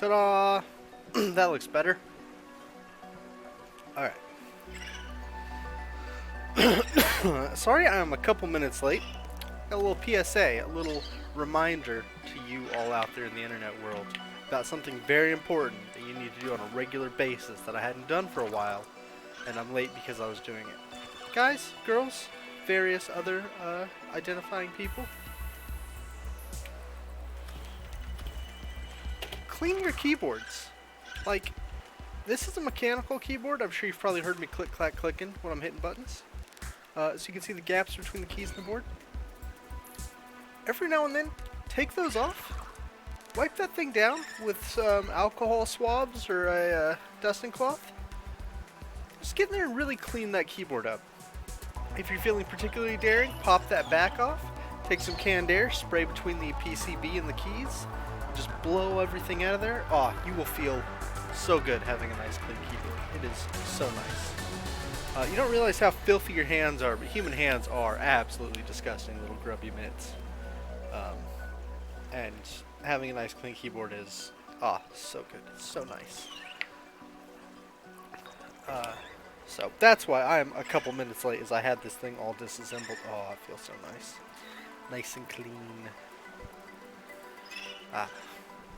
Ta-da! That looks better. Alright. Sorry I'm a couple minutes late. Got a little PSA, a little reminder to you all out there in the internet world about something very important that you need to do on a regular basis that I hadn't done for a while, and I'm late because I was doing it. Guys, girls, various other identifying people, clean your keyboards. Like, this is a mechanical keyboard. I'm sure you've probably heard me click, clack, clicking when I'm hitting buttons. So you can see the gaps between the keys in the board. Every now and then, take those off. Wipe that thing down with some alcohol swabs or a dusting cloth. Just get in there and really clean that keyboard up. If you're feeling particularly daring, pop that back off. Take some canned air, spray between the PCB and the keys. Just blow everything out of there. Oh, you will feel so good having a nice clean keyboard. It is so nice. You don't realize how filthy your hands are, but human hands are absolutely disgusting little grubby mitts. And having a nice clean keyboard is, so good. It's so nice. So that's why I'm a couple minutes late, as I had this thing all disassembled. Oh, it feels so nice. Nice and clean.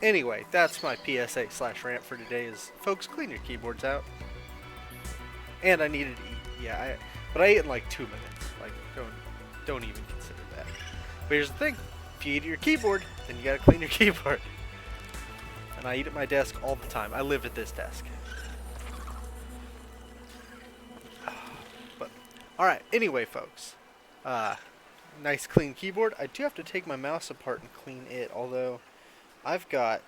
Anyway, that's my PSA/rant for today is, folks, clean your keyboards out. And I needed to eat. Yeah, but I ate in like 2 minutes. Like, don't even consider that. But here's the thing. If you eat at your keyboard, then you gotta clean your keyboard. And I eat at my desk all the time. I live at this desk. But, alright, anyway, folks. Nice clean keyboard. I do have to take my mouse apart and clean it, although I've got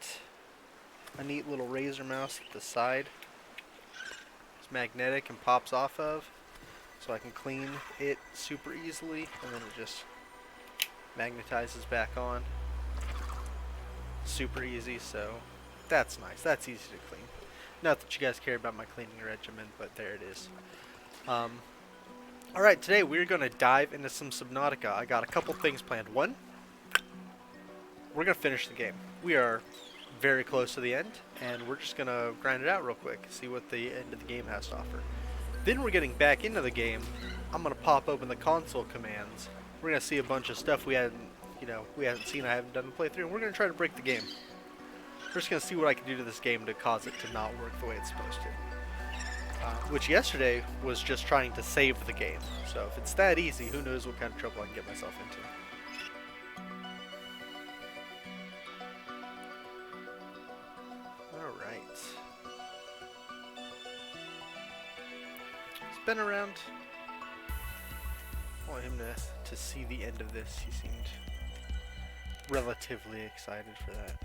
a neat little razor mouse at the side. It's magnetic and pops off of, so I can clean it super easily, and then it just magnetizes back on. Super easy, so that's nice. That's easy to clean. Not that you guys care about my cleaning regimen, but there it is. Alright, today we're going to dive into some Subnautica. I got a couple things planned. One, we're going to finish the game. We are very close to the end, and we're just going to grind it out real quick, see what the end of the game has to offer. Then we're getting back into the game. I'm going to pop open the console commands. We're going to see a bunch of stuff we hadn't seen, I haven't done the playthrough, and we're going to try to break the game. We're just going to see what I can do to this game to cause it to not work the way it's supposed to. Which yesterday was just trying to save the game. So if it's that easy, who knows what kind of trouble I can get myself into. Alright. He's been around. I want him to see the end of this. He seemed relatively excited for that.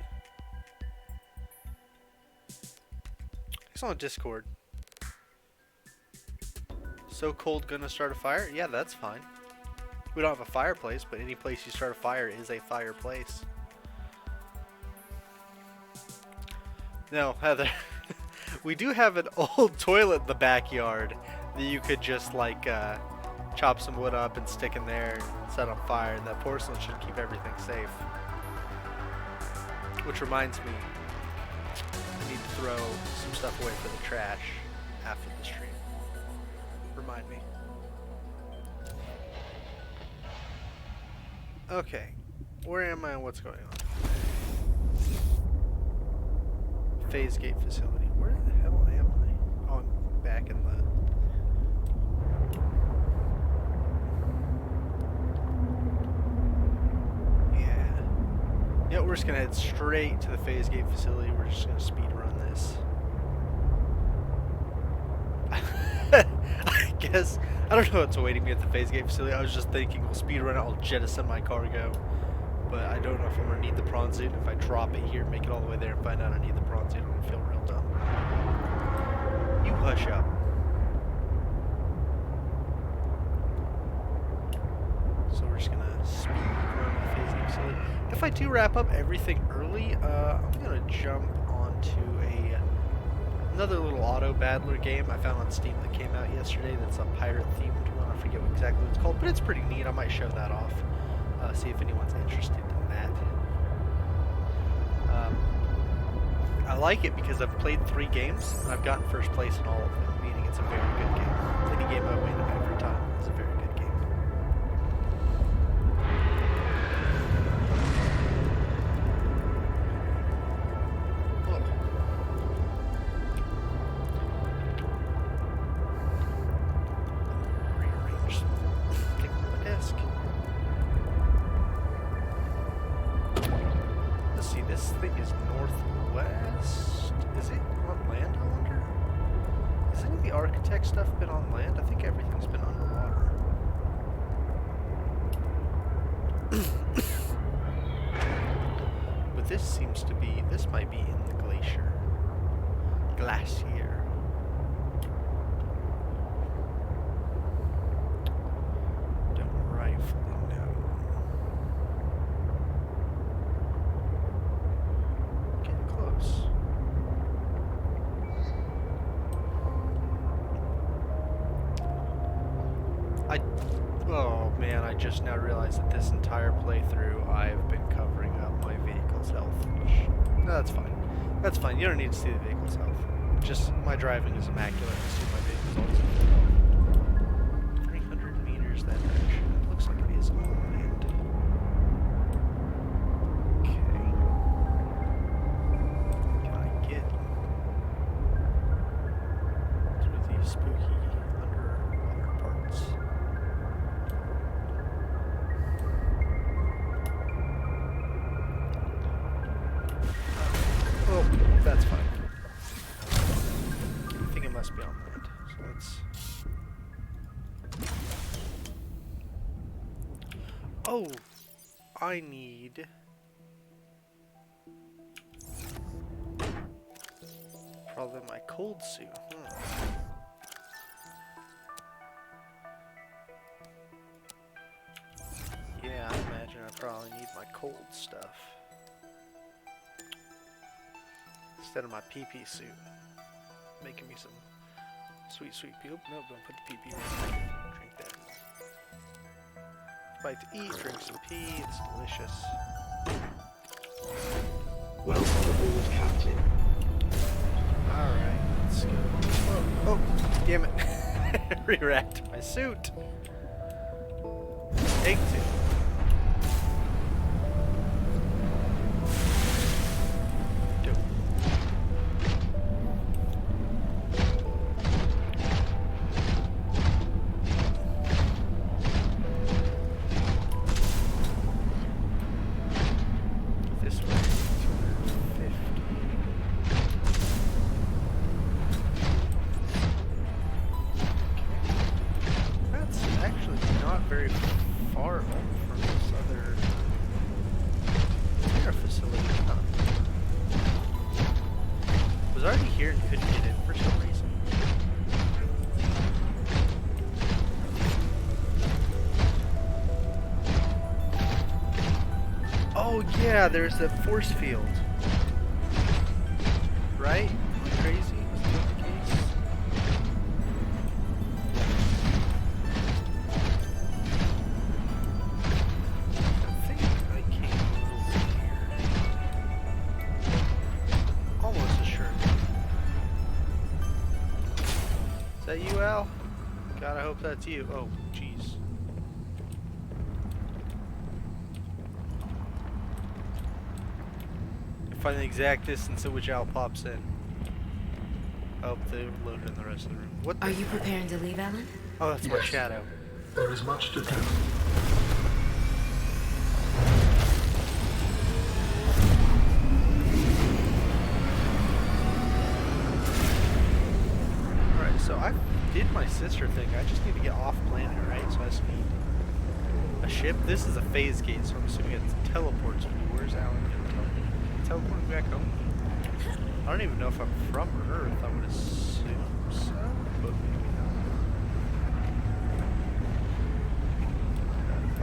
He's on Discord. So cold, gonna start a fire? Yeah, that's fine. We don't have a fireplace, but any place you start a fire is a fireplace. No, Heather. We do have an old toilet in the backyard that you could just like chop some wood up and stick in there and set on fire, and that porcelain should keep everything safe. Which reminds me, I need to throw some stuff away for the trash after the stream. Remind me. Okay, where am I and what's going on? Phase gate facility. Where the hell am I? Oh, I'm back in the... Yeah, we're just gonna head straight to the phase gate facility. We're just gonna speed run this. I guess, I don't know what's awaiting me at the phase gate facility. I was just thinking, we'll speed run it, I'll jettison my cargo. But I don't know if I'm gonna need the prawn suit. If I drop it here, make it all the way there, and find out I need the prawn suit, I'm gonna feel real dumb. You hush up. So we're just gonna speed run the phase gate facility. If I do wrap up everything early, I'm gonna jump onto another little auto battler game I found on Steam that came out yesterday. That's a pirate themed one. I forget exactly what it's called, but it's pretty neat. I might show that off. See if anyone's interested in that. I like it because I've played 3 games and I've gotten first place in all of them, meaning it's a very good game. Any game I win every time is a very good game. Oh. Rearrange things on my desk. Let's see, this thing is northwest. Is it on land, I wonder? Has any of the architect stuff been on land? I think everything's been underwater. But this seems to be, this might be in the glacier. Glacier. Don't rightfully know. Getting close. Oh man, I just now realized that this entire playthrough I've been covering up my vehicle's health. No, that's fine. That's fine. You don't need to see the vehicle's health. Just my driving is immaculate. You see my vehicle's always at full health. 300 meters that direction. It looks like it is on land. Okay. Can I get through these spooky underwater parts? Oh, that's fine. I think it must be on land. So let's... Oh! I need... probably my cold suit. Yeah, I imagine I probably need my cold stuff. Instead of my PP suit. Making me some sweet pee. Oh, no, don't put the PP right there. Drink that. Bite to eat, drink some pee, it's delicious. Welcome aboard, Captain. Alright, let's go. Oh, damn it. Re-racked my suit. Take 2. Yeah, there's a force field. Right? Am I crazy? Is that the case? I think I came over here. Almost assured. Is that you, Al? God, I hope that's you. Oh, jeez. Find the exact distance at which Al pops in. Oh, they're loaded in the rest of the room. What? Are you preparing to leave, Alan? Oh, that's my shadow. There is much to do. Alright, so I did my sister thing. I just need to get off planet, right? So I just need a ship. This is a phase gate, so I'm assuming it teleports me. Where's Alan gonna teleport me back home? I don't even know if I'm from Earth. I would assume so, but maybe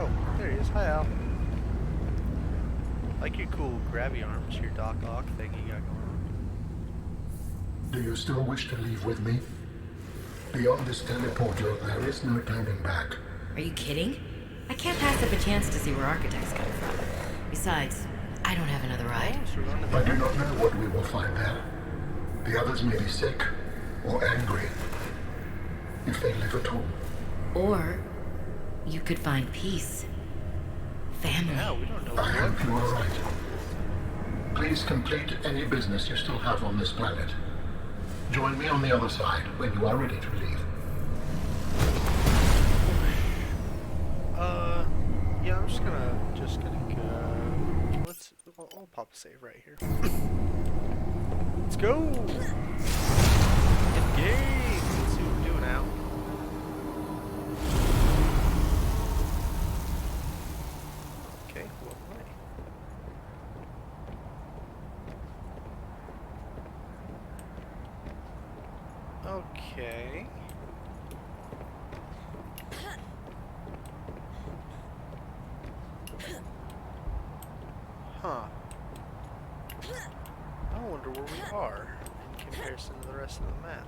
not. Oh, there he is. Hi, Al. Like your cool grabby arms, your Doc Ock thing you got going on. Do you still wish to leave with me? Beyond this teleporter, there is no turning back. Are you kidding? I can't pass up a chance to see where architects come from. Besides, I don't have another ride. Oh, so we're going to I the do not know what we will find there. The others may be sick or angry, if they live at all. Or you could find peace. Family. Yeah, we don't know I what. hope you are right. Please complete any business you still have on this planet. Join me on the other side when you are ready to leave. Yeah, I'm just gonna go. I'll pop a save right here. Let's go. Engage. Let's see what we're doing now. Okay, well, right. Okay. Huh. I wonder where we are in comparison to the rest of the map.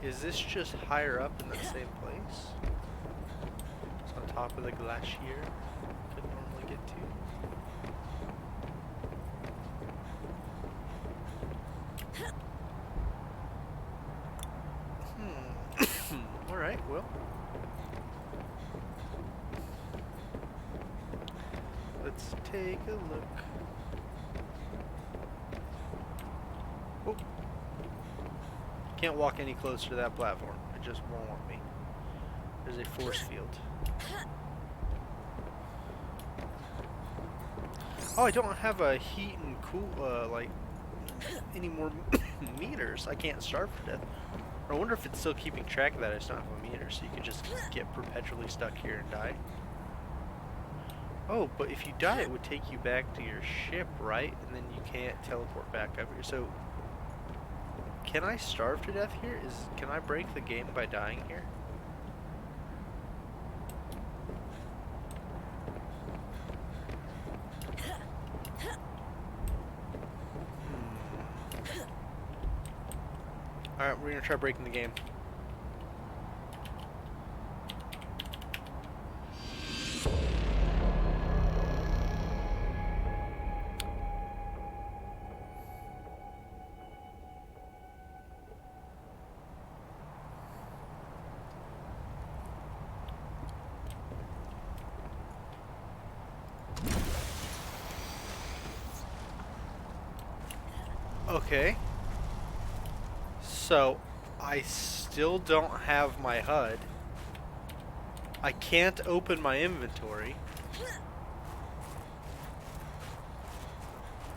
Is this just higher up in the same place? It's on top of the glacier we could normally get to. Alright, well. Let's take a look. Oh. Can't walk any closer to that platform. It just won't want me. There's a force field. Oh, I don't have a heat and cool, like, any more meters. I can't starve to death. I wonder if it's still keeping track of that. I just don't have a meter, so you could just get perpetually stuck here and die. Oh, but if you die, it would take you back to your ship, right? And then you can't teleport back up here. So, can I starve to death here? Can I break the game by dying here? Alright, we're gonna try breaking the game. Okay. So, I still don't have my HUD. I can't open my inventory.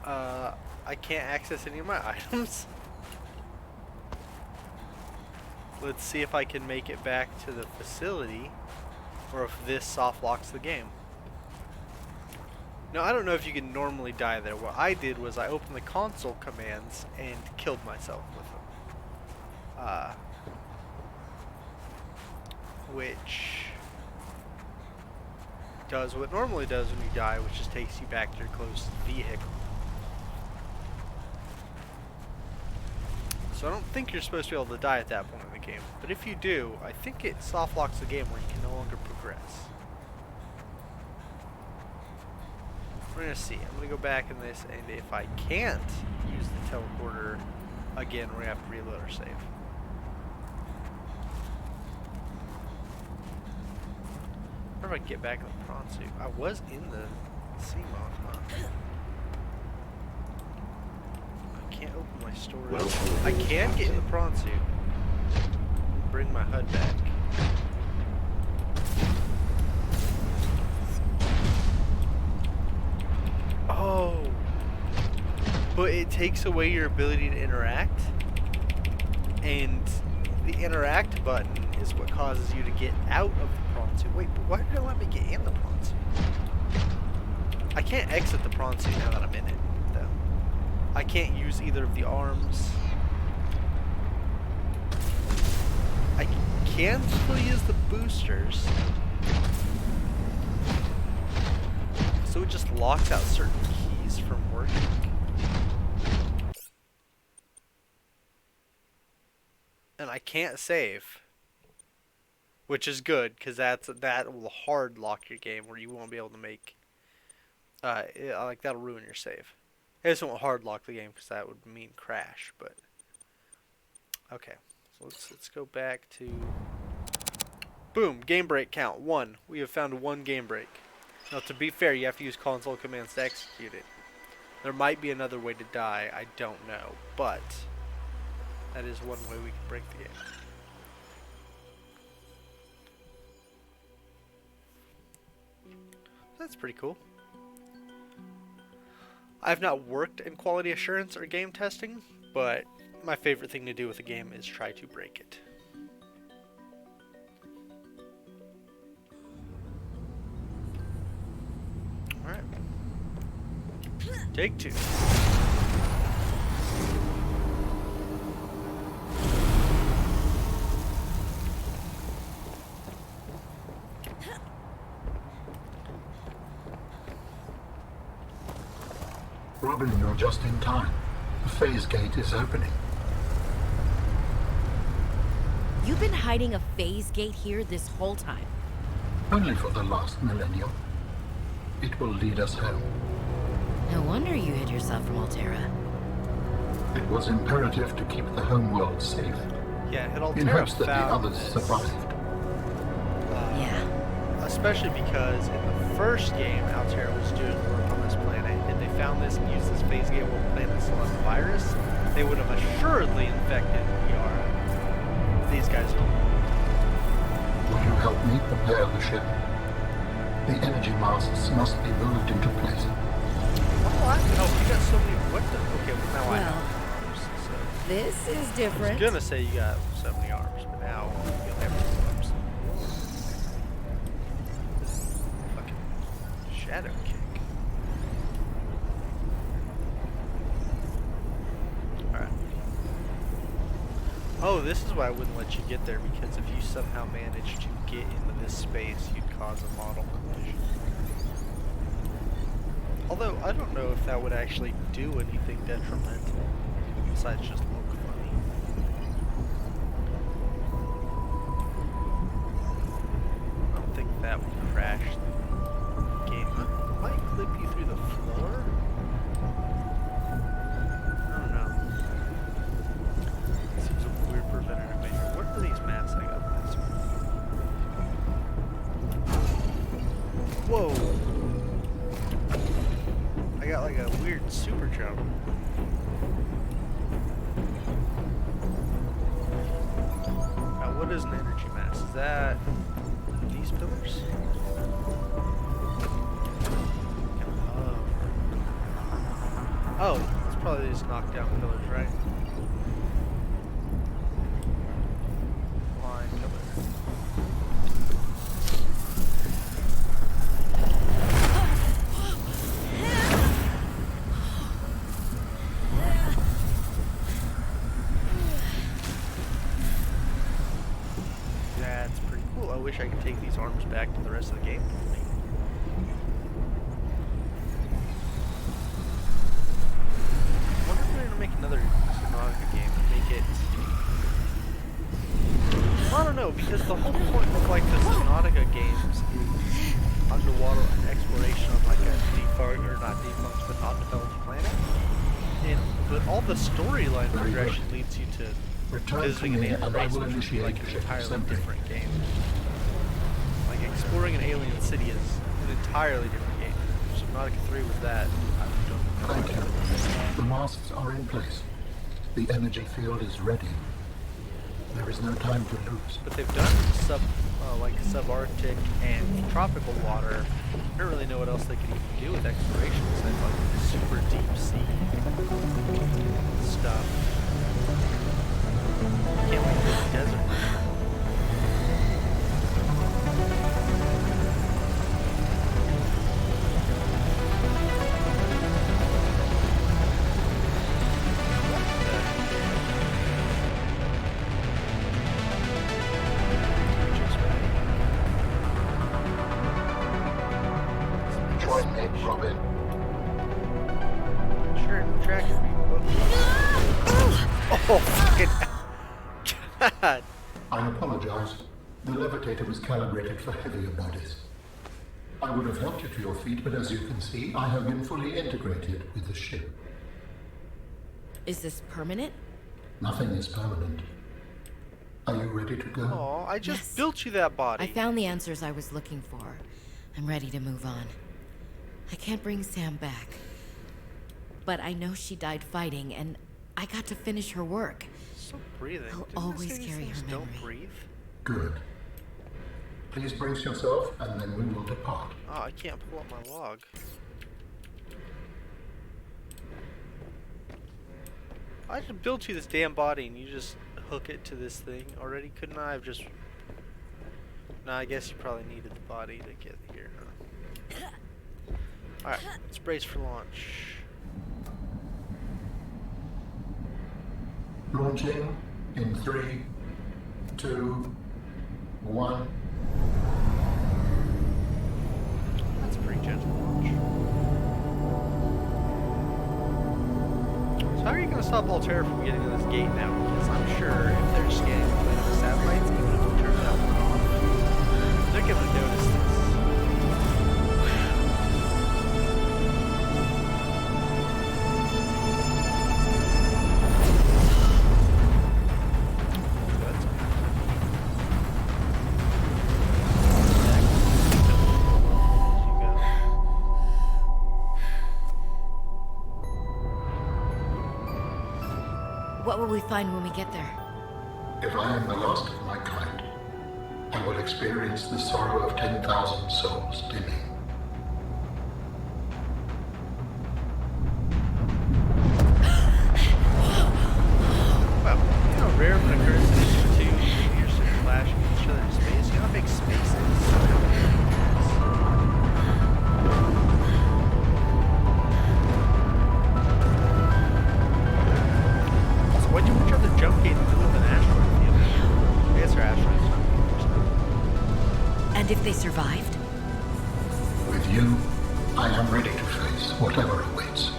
I can't access any of my items. Let's see if I can make it back to the facility, or if this soft locks the game. Now, I don't know if you can normally die there. What I did was I opened the console commands and killed myself with them. Which does what it normally does when you die, which just takes you back to your closest vehicle. So I don't think you're supposed to be able to die at that point in the game. But if you do, I think it soft locks the game where you can no longer progress. We're gonna see. I'm gonna go back in this, and if I can't use the teleporter again, we're gonna have to reload our save. I wonder if I can get back in the prawn suit. I was in the sea mod, huh? I can't open my storage. I can get in the prawn suit. Bring my HUD back. Oh, but it takes away your ability to interact, and the interact button is what causes you to get out of the prawn suit. Wait, but why did it let me get in the prawn suit? I can't exit the prawn suit now that I'm in it, though. I can't use either of the arms. I can still use the boosters. So it just locks out certain keys from working. And I can't save. Which is good, because that will hard lock your game where you won't be able to make like that'll ruin your save. I just won't hard lock the game because that would mean crash. But okay, so let's go back to boom. Game break count 1. We have found 1 game break. Now to be fair, you have to use console commands to execute it. There might be another way to die. I don't know, but that is one way we can break the game. That's pretty cool. I've not worked in quality assurance or game testing, but my favorite thing to do with a game is try to break it. Alright. Take 2. Robin, you're just in time. The phase gate is opening. You've been hiding a phase gate here this whole time. Only for the last millennium. It will lead us home. No wonder you hid yourself from Altera. It was imperative to keep the homeworld safe, Yeah, hit Altera in hopes that the found others this. survived. Yeah. Especially because in the first game, Altera was doing work on this planet, and they found this and used this phase gate while the planet still has a virus. They would have assuredly infected Yara. These guys don't. Will you help me prepare the ship? The energy masts must be moved into place. Oh, I can help. You got so many. What the? Okay, well, now I Well, have arms. So. This is I different. was gonna say you got so many arms, but now you'll have two arms. Fucking shadow kick. Alright. Oh, this is why I wouldn't let you get there, because if you somehow managed to get into this space, you'd cause a model collision. Although, I don't know if that would actually do anything detrimental, besides just look funny. I don't think that would crash the game. It might clip you through the floor? I don't know. Seems a weird preventative measure. What are these maps I got this one? Whoa! I got like a weird super jump. Now, what is an energy mass? Is that these pillars? Oh, it's probably these knockdown pillars, right? Line pillar. That's pretty cool. I wish I could take these arms back to the rest of the game for me. I wonder if they're gonna make another Subnautica game and make it. I don't know, because the whole point of like the Subnautica games is underwater exploration on like a defunct, or not defunct, but undeveloped planet. But all the storyline progression leads you to Return to visiting an me alien and I race, will which would be like initiate an ship entirely assembly. different game. Like exploring an alien city is an entirely different game. If Subnautica 3 was that, I don't know. Thank you. The masts are in place. The energy field is ready. There is no time to lose. But they've done like subarctic and tropical water. I don't really know what else they could even do with exploration besides like super deep sea stuff. Can't wait for the desert. Join me, Robin. Sure, track me. Oh, fucking God. I apologize. The levitator was calibrated for heavier bodies. I would have helped you to your feet, but as you can see, I have been fully integrated with the ship. Is this permanent? Nothing is permanent. Are you ready to go? Oh, I just Yes. built you that body. I found the answers I was looking for. I'm ready to move on. I can't bring Sam back. But I know she died fighting, and I got to finish her work. Still breathing. I'll Didn't they always say these carry things her don't memory. breathe? Good. Please brace yourself, and then we will depart. Oh, I can't pull up my log. I just built you this damn body, and you just hook it to this thing already. Couldn't I have just... No, I guess you probably needed the body to get here, huh? Alright, let's brace for launch. Launching in 3, 2, 1. That's a pretty gentle launch. So how are you going to stop Altair from getting to this gate now? Because I'm sure if they're scanning the plane of the satellites, even if we turn it out and off, they're going to notice this. What will we find when we get there? If I am the last of my kind, I will experience the sorrow of 10,000 souls dimming. Well, you know, rare when occurrence in each two meteors are flashing at each other in space. You know how big space is? Also, why'd you put your other jump gate in the middle of an asteroid field? I guess they're asteroids, not meteors. And if they survived? With you, I am ready to face whatever awaits.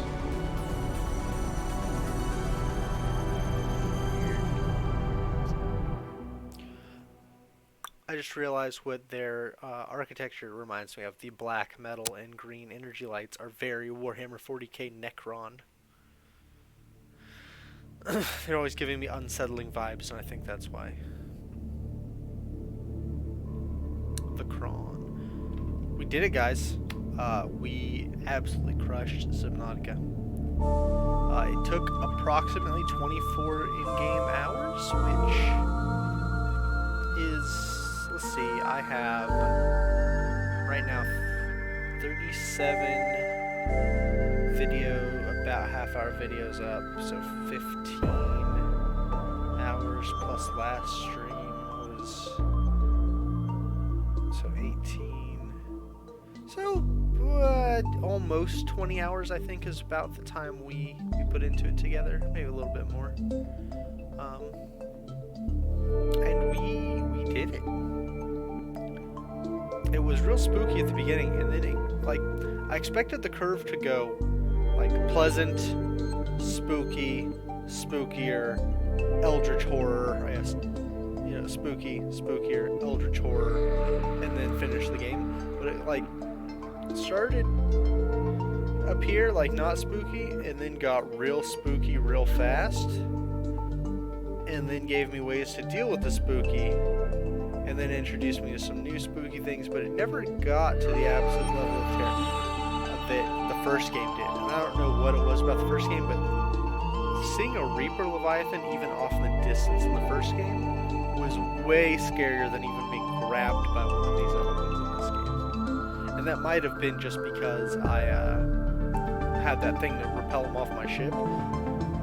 I just realized what their architecture reminds me of. The black metal and green energy lights are very Warhammer 40k Necron. They're always giving me unsettling vibes, and I think that's why. The Kron. We did it, guys. We absolutely crushed Subnautica. It took approximately 24 in-game hours, which is, let's see, I have right now 37 about half-hour videos up, so 15 hours plus last stream was, so 18. So almost 20 hours, I think, is about the time we put into it together, maybe a little bit more. And we did it. It was real spooky at the beginning, and then I expected the curve to go like pleasant, spooky, spookier, eldritch horror, I guess, you know, spooky, spookier, eldritch horror, and then finish the game. But it started up here like not spooky, and then got real spooky real fast, and then gave me ways to deal with the spooky, and then introduced me to some new spooky things, but it never got to the absolute level of terror that the first game did. And I don't know what it was about the first game, but seeing a Reaper Leviathan even off in the distance in the first game was way scarier than even being grabbed by one of these other ones in this game. And that might have been just because I had that thing to repel them off my ship,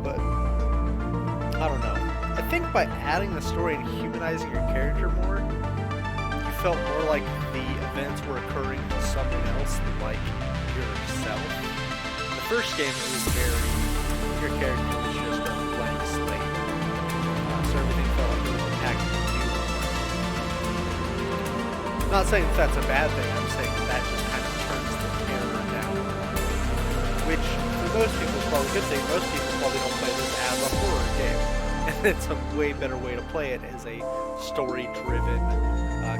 but I don't know. I think by adding the story and humanizing your character more, you felt more like the events were occurring to someone else than like yourself. In the first game, it was very, your character was just a blank slate, so everything felt like it was attacking you. I'm not saying that that's a bad thing. I'm saying that just kind of turns the terror down, which for most people is probably a good thing. Most people probably don't play this as a horror game. And it's a way better way to play it as a story-driven,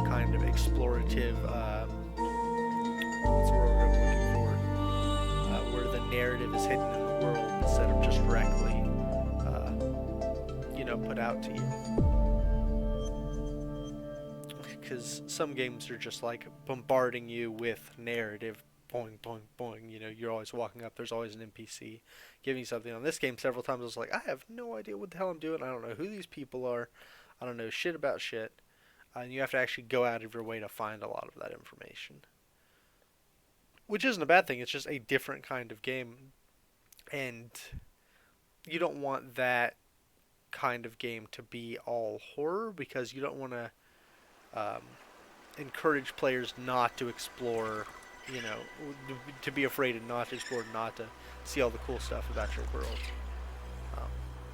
kind of explorative That's the word I'm looking for. Where the narrative is hidden in the world instead of just directly, put out to you. Because some games are just like bombarding you with narrative, boing, boing, boing. You're always walking up, there's always an NPC giving you something. On this game, several times I was like, I have no idea what the hell I'm doing. I don't know who these people are. I don't know shit about shit. And you have to actually go out of your way to find a lot of that information. Which isn't a bad thing, it's just a different kind of game. And you don't want that kind of game to be all horror, because you don't want to encourage players not to explore, to be afraid and not to explore, not to see all the cool stuff about your world.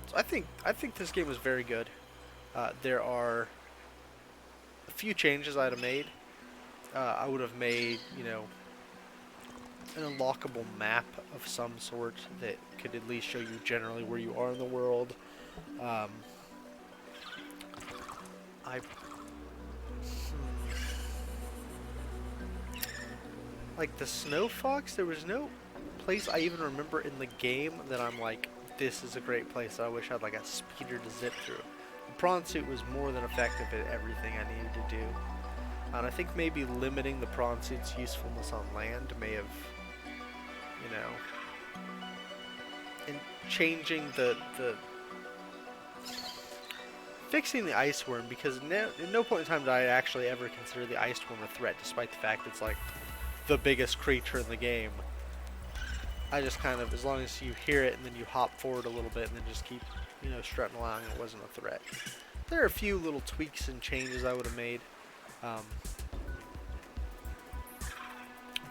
So I think this game was very good. There are a few changes I'd have made. I would have made, an unlockable map of some sort that could at least show you generally where you are in the world. Like the Snow Fox, there was no place I even remember in the game that I'm like, this is a great place that I wish I had like a speeder to zip through. The prawn suit was more than effective at everything I needed to do. And I think maybe limiting the prawn suit's usefulness on land may have, and changing the fixing the ice worm, because at no point in time did I actually ever consider the ice worm a threat, despite the fact it's like the biggest creature in the game. I just kind of, as long as you hear it and then you hop forward a little bit and then just keep, strutting along, it wasn't a threat. There are a few little tweaks and changes I would have made.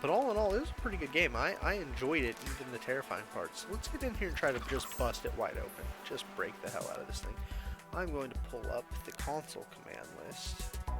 But all in all, it was a pretty good game. I enjoyed it, even the terrifying parts. Let's get in here and try to just bust it wide open. Just break the hell out of this thing. I'm going to pull up the console command list.